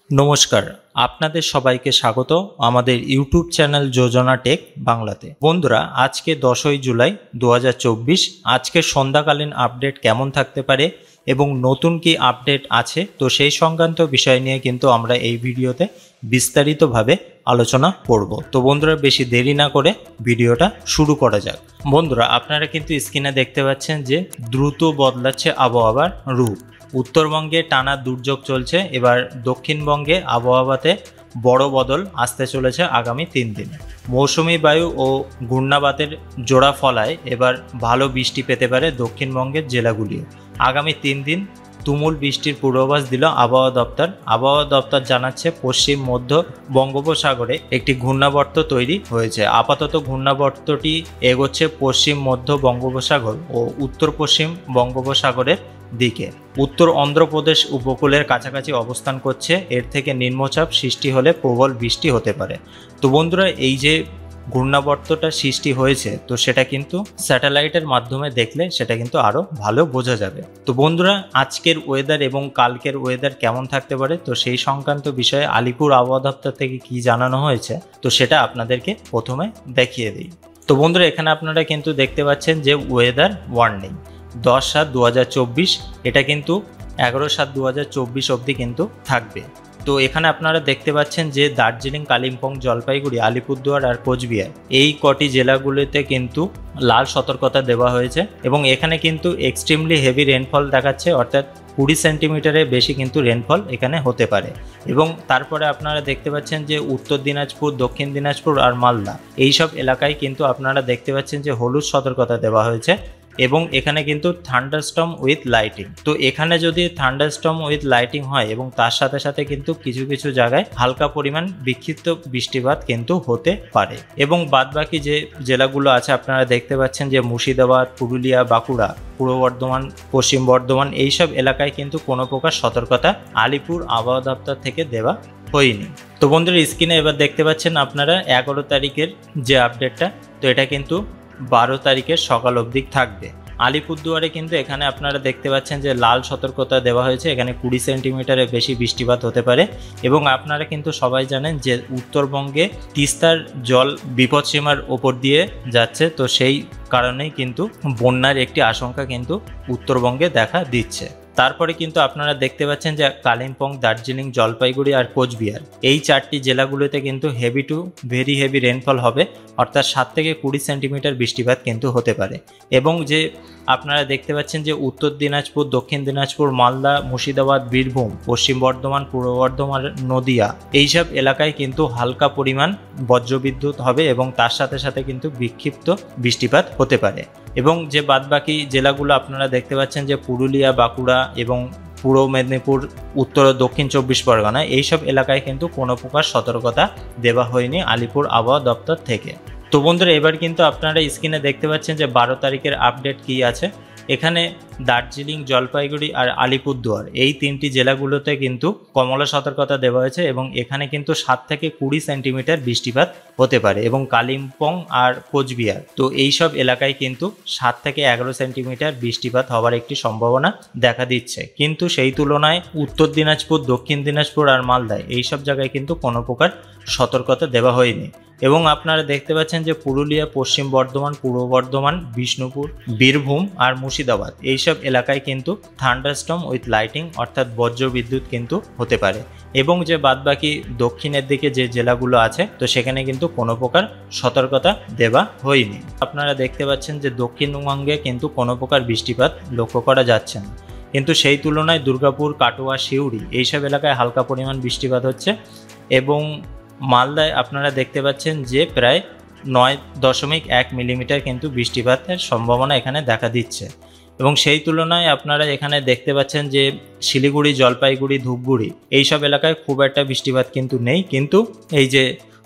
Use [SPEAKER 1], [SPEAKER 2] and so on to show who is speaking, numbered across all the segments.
[SPEAKER 1] নমস্কার, আপনাদের সবাইকে স্বাগত আমাদের ইউটিউব চ্যানেল যোজনা টেক বাংলাতে। বন্ধুরা, আজকে 10ই জুলাই 2024। আজকে সন্ধ্যাকালীন আপডেট কেমন থাকতে পারে এবং নতুন কি আপডেট আছে, তো সেই সংক্রান্ত বিষয় নিয়ে কিন্তু আমরা এই ভিডিওতে বিস্তারিতভাবে আলোচনা করব। তো বন্ধুরা, বেশি দেরি না করে ভিডিওটা শুরু করা যাক। বন্ধুরা, আপনারা কিন্তু স্ক্রিনে দেখতে পাচ্ছেন যে দ্রুত বদলাচ্ছে আবহাওয়ার রূপ। উত্তরবঙ্গে টানা দুর্যোগ চলছে, এবার দক্ষিণবঙ্গে আবহাওয়াতে বড় বদল আসতে চলেছে আগামী 3 দিনে। মৌসুমি বায়ু ও ঘূর্ণাবাতের জোড়া ফলায় এবার ভালো বৃষ্টি পেতে পারে দক্ষিণবঙ্গের জেলাগুলিও। আগামী 3 দিন তুমুল বৃষ্টির পূর্বাভাস দিল আবহাওয়া দপ্তর। আবহাওয়া দপ্তর জানাচ্ছে পশ্চিম মধ্য বঙ্গোপসাগরে একটি ঘূর্ণাবর্ত তৈরি হয়েছে। আপাতত ঘূর্ণাবর্তটি এগোচ্ছে পশ্চিম মধ্য বঙ্গোপসাগর ও উত্তর পশ্চিম বঙ্গোপসাগরের দিকে। উত্তর অন্ধ্রপ্রদেশ উপকূলের কাছাকাছি অবস্থান করছে। এর থেকে নিম্নচাপ সৃষ্টি হলে প্রবল বৃষ্টি হতে পারে। তো বন্ধুরা, এই যে ঘূর্ণাবর্তটা সৃষ্টি হয়েছে, তো সেটা কিন্তু স্যাটেলাইটের মাধ্যমে দেখলে সেটা কিন্তু আরও ভালো বোঝা যাবে। তো বন্ধুরা, আজকের ওয়েদার এবং কালকের ওয়েদার কেমন থাকতে পারে, তো সেই সংক্রান্ত বিষয়ে আলিপুর আবহাওয়া দপ্তর থেকে কি জানানো হয়েছে, তো সেটা আপনাদেরকে প্রথমে দেখিয়ে দিই। তো বন্ধুরা, এখানে আপনারা কিন্তু দেখতে পাচ্ছেন যে ওয়েদার ওয়ার্নিং 10/7/2024, এটা কিন্তু 11/7/2024 অবধি কিন্তু থাকবে। তো এখানে আপনারা দেখতে পাচ্ছেন যে দার্জিলিং, কালিম্পং, জলপাইগুড়ি, আলিপুরদুয়ার আর কোচবিহার এই কটি জেলাগুলিতে কিন্তু লাল সতর্কতা দেওয়া হয়েছে এবং এখানে কিন্তু এক্সট্রিমলি হেভি রেনফল দেখাচ্ছে, অর্থাৎ 20 সেন্টিমিটারের বেশি কিন্তু রেনফল এখানে হতে পারে। এবং তারপরে আপনারা দেখতে পাচ্ছেন যে উত্তর দিনাজপুর, দক্ষিণ দিনাজপুর আর মালদা এইসব এলাকায় কিন্তু আপনারা দেখতে পাচ্ছেন যে হলুদ সতর্কতা দেওয়া হয়েছে এবং এখানে কিন্তু থান্ডারস্টর্ম উইথ লাইটিং। তো এখানে যদি থান্ডারস্টর্ম উইথ লাইটিং হয় এবং তার সাথে সাথে কিন্তু কিছু কিছু জায়গায় হালকা পরিমাণ বিক্ষিপ্ত বৃষ্টিপাত কিন্তু হতে পারে। এবং বাদবাকি যে জেলাগুলো আছে আপনারা দেখতে পাচ্ছেন যে মুর্শিদাবাদ, পুরুলিয়া, বাঁকুড়া, পূর্ব বর্ধমান, পশ্চিম বর্ধমান এইসব এলাকায় কিন্তু কোনো প্রকার সতর্কতা আলিপুর আবহাওয়া দপ্তর থেকে দেওয়া হয়নি। তো বন্ধুরা, স্ক্রিনে এবার দেখতে পাচ্ছেন আপনারা 11 তারিখের যে আপডেটটা, তো এটা কিন্তু 12 তারিখের সকাল অবধি থাকবে। আলিপুরদুয়ারে কিন্তু এখানে আপনারা দেখতে পাচ্ছেন যে লাল সতর্কতা দেওয়া হয়েছে, এখানে 20 সেন্টিমিটারের বেশি বৃষ্টিপাত হতে পারে। এবং আপনারা কিন্তু সবাই জানেন যে উত্তরবঙ্গে তিস্তার জল বিপদসীমার ওপর দিয়ে যাচ্ছে, তো সেই কারণেই কিন্তু বন্যার একটি আশঙ্কা কিন্তু উত্তরবঙ্গে দেখা দিচ্ছে। তারপরে কিন্তু আপনারা দেখতে পাচ্ছেন যে কালিম্পং, দার্জিলিং, জলপাইগুড়ি আর কোচবিহার এই 4টি জেলাগুলোতে কিন্তু heavy two very heavy rainfall হবে, অর্থাৎ 7 থেকে 20 সেন্টিমিটার বৃষ্টিপাত কিন্তু হতে পারে। এবং যে আপনারা দেখতে পাচ্ছেন যে উত্তর দিনাজপুর, দক্ষিণ দিনাজপুর, মালদা, মুর্শিদাবাদ, বীরভূম, পশ্চিম বর্ধমান, পূর্ব বর্ধমান, নদিয়া এইসব এলাকায় কিন্তু হালকা পরিমাণ বজ্রবিদ্যুৎ হবে এবং তার সাথে সাথে কিন্তু বিক্ষিপ্ত বৃষ্টিপাত হতে পারে। এবং যে বাদবাকি জেলাগুলো আপনারা দেখতে পাচ্ছেন যে পুরুলিয়া, বাঁকুড়া এবং পূর্ব মেদিনীপুর, উত্তর ও দক্ষিণ 24 পরগনা এইসব এলাকায় কিন্তু কোনো প্রকার সতর্কতা দেওয়া হয়নি আলিপুর আবহাওয়া দপ্তর থেকে। তো বন্ধুরা, এবার কিন্তু আপনারা স্ক্রিনে দেখতে পাচ্ছেন যে 12 তারিখের আপডেট কি আছে। এখানে দার্জিলিং, জলপাইগুড়ি আর আলিপুরদুয়ার এই 3টি জেলাগুলোতে কিন্তু কমলা সতর্কতা দেওয়া হয়েছে এবং এখানে কিন্তু 7 থেকে 20 সেন্টিমিটার বৃষ্টিপাত হতে পারে। এবং কালিম্পং আর কোচবিহার, তো এইসব এলাকায় কিন্তু 7 থেকে 11 সেন্টিমিটার বৃষ্টিপাত হওয়ার একটি সম্ভাবনা দেখা দিচ্ছে। কিন্তু সেই তুলনায় উত্তর দিনাজপুর, দক্ষিণ দিনাজপুর আর মালদায় এইসব জায়গায় কিন্তু কোনো প্রকার সতর্কতা দেওয়া হয়নি। এবং আপনারা দেখতে পাচ্ছেন যে পুরুলিয়া, পশ্চিম বর্ধমান, পূর্ব বর্ধমান, বিষ্ণুপুর, বীরভূম আর মুর্শিদাবাদ এইসব এলাকায় কিন্তু থান্ডারস্টর্ম উইথ লাইটিং অর্থাৎ বজ্রবিদ্যুৎ কিন্তু হতে পারে। এবং যে বাদবাকি দক্ষিণের দিকে যে জেলাগুলো আছে, তো সেখানে কিন্তু কোনো প্রকার সতর্কতা দেওয়া হয়নি। আপনারা দেখতে পাচ্ছেন যে দক্ষিণবঙ্গে কিন্তু কোনো প্রকার বৃষ্টিপাত লক্ষ্য করা যাচ্ছে না, কিন্তু সেই তুলনায় দুর্গাপুর, কাটোয়া, সিউড়ি এইসব এলাকায় হালকা পরিমাণ বৃষ্টিপাত হচ্ছে। এবং মালদায় আপনারা দেখতে পাচ্ছেন যে প্রায় 9.1 মিলিমিটার কিন্তু বৃষ্টিপাতের সম্ভাবনা এখানে দেখা দিচ্ছে। এবং সেই তুলনায় আপনারা এখানে দেখতে পাচ্ছেন যে শিলিগুড়ি, জলপাইগুড়ি, ধূপগুড়ি এইসব এলাকায় খুব একটা বৃষ্টিপাত কিন্তু নেই। কিন্তু এই যে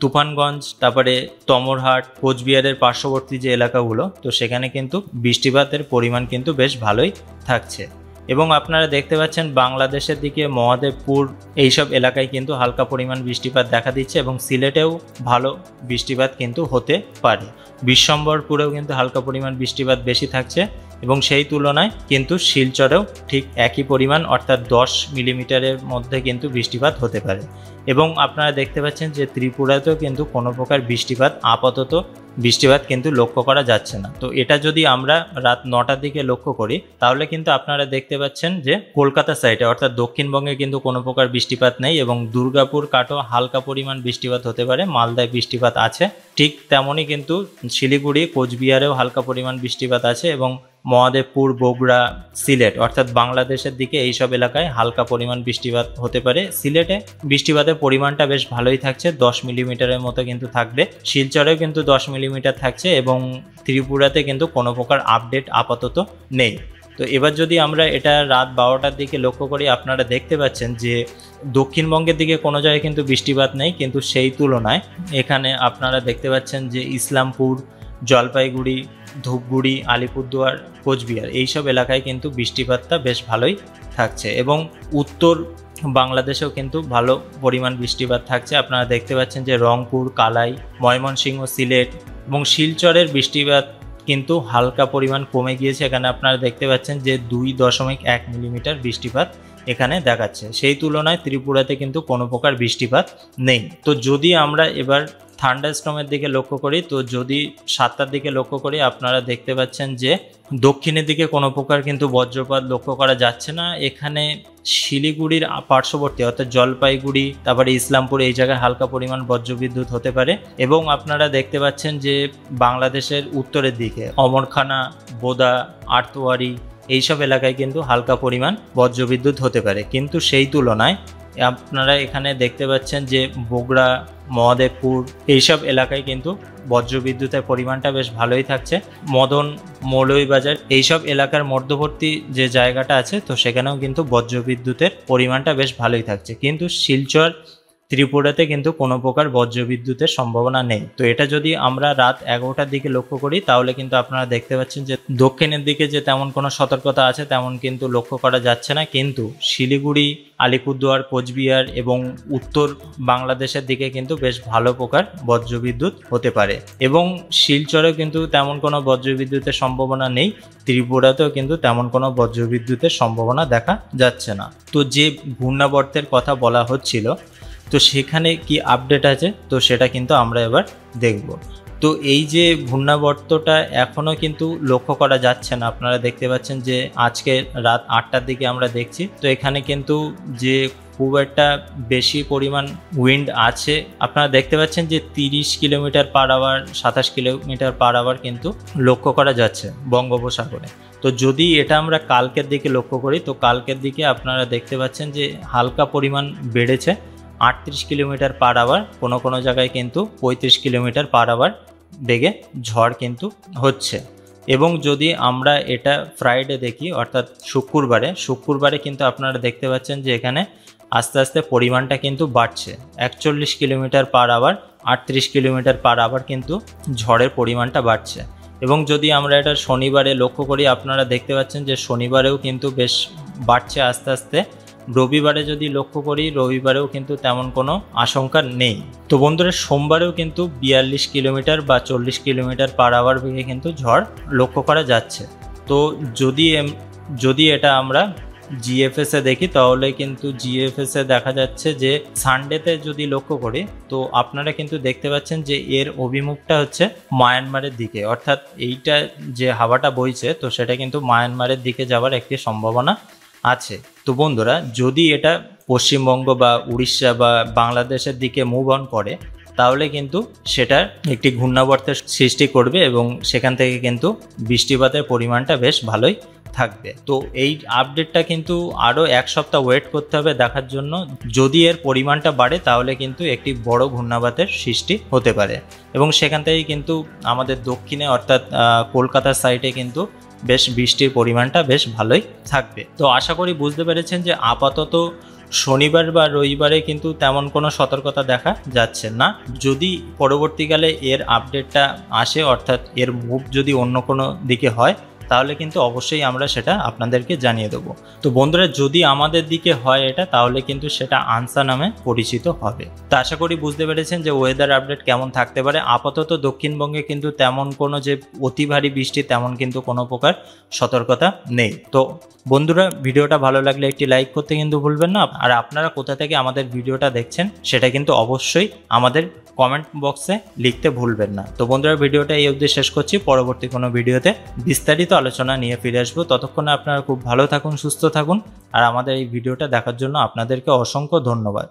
[SPEAKER 1] তুফানগঞ্জ, তারপরে তমরহাট, কোচবিহারের পার্শ্ববর্তী যে এলাকাগুলো, তো সেখানে কিন্তু বৃষ্টিপাতের পরিমাণ কিন্তু বেশ ভালোই থাকছে। এবং আপনারা দেখতে পাচ্ছেন বাংলাদেশের দিকে মহাদেবপুর এইসব এলাকায় কিন্তু হালকা পরিমাণ বৃষ্টিপাত দেখা দিচ্ছে এবং সিলেটেও ভালো বৃষ্টিপাত কিন্তু হতে পারে। বিশ্বম্বরপুরেও কিন্তু হালকা পরিমাণ বৃষ্টিপাত বেশি থাকছে এবং সেই তুলনায় কিন্তু শিলচরেও ঠিক একই পরিমাণ অর্থাৎ 10 মিলিমিটারের মধ্যে কিন্তু বৃষ্টিপাত হতে পারে। এবং আপনারা দেখতে পাচ্ছেন যে ত্রিপুরাতেও কিন্তু কোনো প্রকার বৃষ্টিপাত কিন্তু লক্ষ্য করা যাচ্ছে না। তো এটা যদি আমরা রাত 9টার দিকে লক্ষ্য করি তাহলে কিন্তু আপনারা দেখতে পাচ্ছেন যে কলকাতা সাইডে অর্থাৎ দক্ষিণবঙ্গে কিন্তু কোনো প্রকার বৃষ্টিপাত নেই এবং দুর্গাপুর কাটো হালকা পরিমাণ বৃষ্টিপাত হতে পারে, মালদায় বৃষ্টিপাত আছে। ঠিক তেমনই কিন্তু শিলিগুড়ি কোচবিহারেও হালকা পরিমাণ বৃষ্টিপাত আছে এবং মহাদেবপুর, বগুড়া, সিলেট অর্থাৎ বাংলাদেশের দিকে এইসব এলাকায় হালকা পরিমাণ বৃষ্টিপাত হতে পারে। সিলেটে বৃষ্টিপাতের পরিমাণটা বেশ ভালোই থাকছে, 10 মিলিমিটারের মতো কিন্তু থাকবে। শিলচরেও কিন্তু 10 মিলিমিটার থাকছে এবং ত্রিপুরাতে কিন্তু কোনো প্রকার আপডেট আপাতত নেই। তো এবার যদি আমরা এটা রাত 12টার দিকে লক্ষ্য করি আপনারা দেখতে পাচ্ছেন যে দক্ষিণবঙ্গের দিকে কোনো জায়গায় কিন্তু বৃষ্টিপাত নেই, কিন্তু সেই তুলনায় এখানে আপনারা দেখতে পাচ্ছেন যে ইসলামপুর, জলপাইগুড়ি, ধূপগুড়ি, আলিপুরদুয়ার, কোচবিহার এইসব এলাকায় কিন্তু বৃষ্টিপাতটা বেশ ভালোই থাকছে এবং উত্তর বাংলাদেশেও কিন্তু ভালো পরিমাণ বৃষ্টিপাত থাকছে। আপনারা দেখতে পাচ্ছেন যে রংপুর, কালাই, ময়মনসিংহ, সিলেট এবং শিলচরের বৃষ্টিপাত কিন্তু হালকা পরিমাণ কমে গিয়েছে। এখানে আপনারা দেখতে পাচ্ছেন যে 2.1 মিলিমিটার বৃষ্টিপাত এখানে দেখাচ্ছে। সেই তুলনায় ত্রিপুরাতে কিন্তু কোনো প্রকার বৃষ্টিপাত নেই। তো যদি আমরা এবার থান্ডারস্টর্মের দিকে লক্ষ্য করি, তো যদি 7টার দিকে লক্ষ্য করি আপনারা দেখতে পাচ্ছেন যে দক্ষিণের দিকে কোনো প্রকার কিন্তু বজ্রপাত লক্ষ্য করা যাচ্ছে না। এখানে শিলিগুড়ির পার্শ্ববর্তী অর্থাৎ জলপাইগুড়ি, তারপরে ইসলামপুর এই জায়গায় হালকা পরিমাণ বজ্রবিদ্যুৎ হতে পারে এবং আপনারা দেখতে পাচ্ছেন যে বাংলাদেশের উত্তরের দিকে অমরখানা, বোদা, আর্তওয়ারি এইসব এলাকায় কিন্তু হালকা পরিমাণ বজ্রবিদ্যুৎ হতে পারে। কিন্তু সেই তুলনায় আপনারা এখানে দেখতে পাচ্ছেন যে বগুড়া, মহাদেবপুর এইসব এলাকায় কিন্তু বজ্রবিদ্যুতের পরিমাণটা বেশ ভালোই থাকছে। মদন, মৌলভীবাজার এইসব এলাকার মধ্যবর্তী যে জায়গাটা আছে তো সেখানেও কিন্তু বজ্রবিদ্যুতের পরিমাণটা বেশ ভালোই থাকছে, কিন্তু শিলচর, ত্রিপুরাতে কিন্তু কোনো প্রকার বজ্রবিদ্যুতের সম্ভাবনা নেই। তো এটা যদি আমরা রাত 11টার দিকে লক্ষ্য করি তাহলে কিন্তু আপনারা দেখতে পাচ্ছেন যে দক্ষিণের দিকে যে তেমন কোনো সতর্কতা আছে তেমন কিন্তু লক্ষ্য করা যাচ্ছে না, কিন্তু শিলিগুড়ি, আলিপুরদুয়ার, কোচবিহার এবং উত্তর বাংলাদেশের দিকে কিন্তু বেশ ভালো প্রকার বজ্রবিদ্যুৎ হতে পারে এবং শিলচরেও কিন্তু তেমন কোনো বজ্রবিদ্যুতের সম্ভাবনা নেই, ত্রিপুরাতেও কিন্তু তেমন কোনো বজ্রবিদ্যুতের সম্ভাবনা দেখা যাচ্ছে না। তো যে ঘূর্ণাবর্তের কথা বলা হচ্ছিল তো সেখানে কি আপডেট আছে তো সেটা কিন্তু আমরা এবার দেখব। তো এই যে ঘূর্ণাবর্তটা এখনও কিন্তু লক্ষ্য করা যাচ্ছে না। আপনারা দেখতে পাচ্ছেন যে আজকে রাত 8টার দিকে আমরা দেখছি, তো এখানে কিন্তু যে খুব একটা বেশি পরিমাণ উইন্ড আছে আপনারা দেখতে পাচ্ছেন যে 30 kilometre per hour, 27 kilometre per hour কিন্তু লক্ষ্য করা যাচ্ছে বঙ্গোপসাগরে। তো যদি এটা আমরা কালকের দিকে লক্ষ্য করি তো কালকের দিকে আপনারা দেখতে পাচ্ছেন যে হালকা পরিমাণ বেড়েছে, 38 কিলোমিটার পার আওয়ার, কোনো জায়গায় কিন্তু 35 কিলোমিটার পার আওয়ার বেগে ঝড় কিন্তু হচ্ছে। এবং যদি আমরা এটা ফ্রাইডে দেখি অর্থাৎ শুক্রবারে কিন্তু আপনারা দেখতে পাচ্ছেন যে এখানে আস্তে আস্তে পরিমাণটা কিন্তু বাড়ছে, 41 kilometre per hour, 38 kilometre per hour কিন্তু ঝড়ের পরিমাণটা বাড়ছে। এবং যদি আমরা এটা শনিবারে লক্ষ্য করি আপনারা দেখতে পাচ্ছেন যে শনিবারেও কিন্তু বেশ বাড়ছে আস্তে আস্তে। রবিবারে যদি লক্ষ্য করি রবিবারেও কিন্তু তেমন কোনো আশঙ্কা নেই। তো বন্ধুরা সোমবারেও কিন্তু 42 কিলোমিটার বা 40 কিলোমিটার পার আওয়ার বেগে কিন্তু ঝড় লক্ষ্য করা যাচ্ছে। তো যদি এটা আমরা জিএফএসে দেখি তাহলে কিন্তু জিএফএসে দেখা যাচ্ছে যে সানডেতে যদি লক্ষ্য করি তো আপনারা কিন্তু দেখতে পাচ্ছেন যে এর অভিমুখটা হচ্ছে মায়ানমারের দিকে, অর্থাৎ এইটা যে হাওয়াটা বইছে তো সেটা কিন্তু মায়ানমারের দিকে যাওয়ার একটি সম্ভাবনা আছে। তো বন্ধুরা যদি এটা পশ্চিমবঙ্গ বা উড়িষ্যা বা বাংলাদেশের দিকে মুভ অন করে তাহলে কিন্তু সেটা একটি ঘূর্ণাবর্তের সৃষ্টি করবে এবং সেখান থেকে কিন্তু বৃষ্টিপাতের পরিমাণটা বেশ ভালোই থাকবে। তো এই আপডেটটা কিন্তু আরও 1 সপ্তাহ ওয়েট করতে হবে দেখার জন্য। যদি এর পরিমাণটা বাড়ে তাহলে কিন্তু একটি বড় ঘূর্ণাবাতের সৃষ্টি হতে পারে এবং সেখান থেকে কিন্তু আমাদের দক্ষিণে অর্থাৎ কলকাতার সাইডে কিন্তু বেশ বৃষ্টির পরিমাণটা বেশ ভালোই থাকবে। তো আশা করি বুঝতে পেরেছেন যে আপাতত শনিবার বা রবিবারে কিন্তু তেমন কোনো সতর্কতা দেখা যাচ্ছে না। যদি পরবর্তীকালে এর আপডেটটা আসে অর্থাৎ এর মুভ যদি অন্য কোনো দিকে হয় তাহলে কিন্তু অবশ্যই আমরা সেটা আপনাদেরকে জানিয়ে দেবো। তো বন্ধুরা, যদি আমাদের দিকে হয় এটা, তাহলে কিন্তু সেটা আনসা নামে পরিচিত হবে। তো আশা করি বুঝতে পেরেছেন যে ওয়েদার আপডেট কেমন থাকতে পারে। আপাতত দক্ষিণবঙ্গে কিন্তু তেমন কোনো যে অতি ভারী বৃষ্টি তেমন কিন্তু কোনো প্রকার সতর্কতা নেই। তো বন্ধুরা, ভিডিওটা ভালো লাগলে একটি লাইক করতে কিন্তু ভুলবেন না। আর আপনারা কোথা থেকে আমাদের ভিডিওটা দেখছেন সেটা কিন্তু অবশ্যই আমাদের কমেন্ট বক্সে লিখতে ভুলবেন না। তো বন্ধুরা, ভিডিওটা এই অবধি শেষ করছি। পরবর্তী কোনো ভিডিওতে বিস্তারিত আলোচনা নিয়ে ফিরে আসবো। ততক্ষণে আপনারা খুব ভালো থাকুন, সুস্থ থাকুন। আর আমাদের এই ভিডিওটা দেখার জন্য আপনাদেরকে অসংখ্য ধন্যবাদ।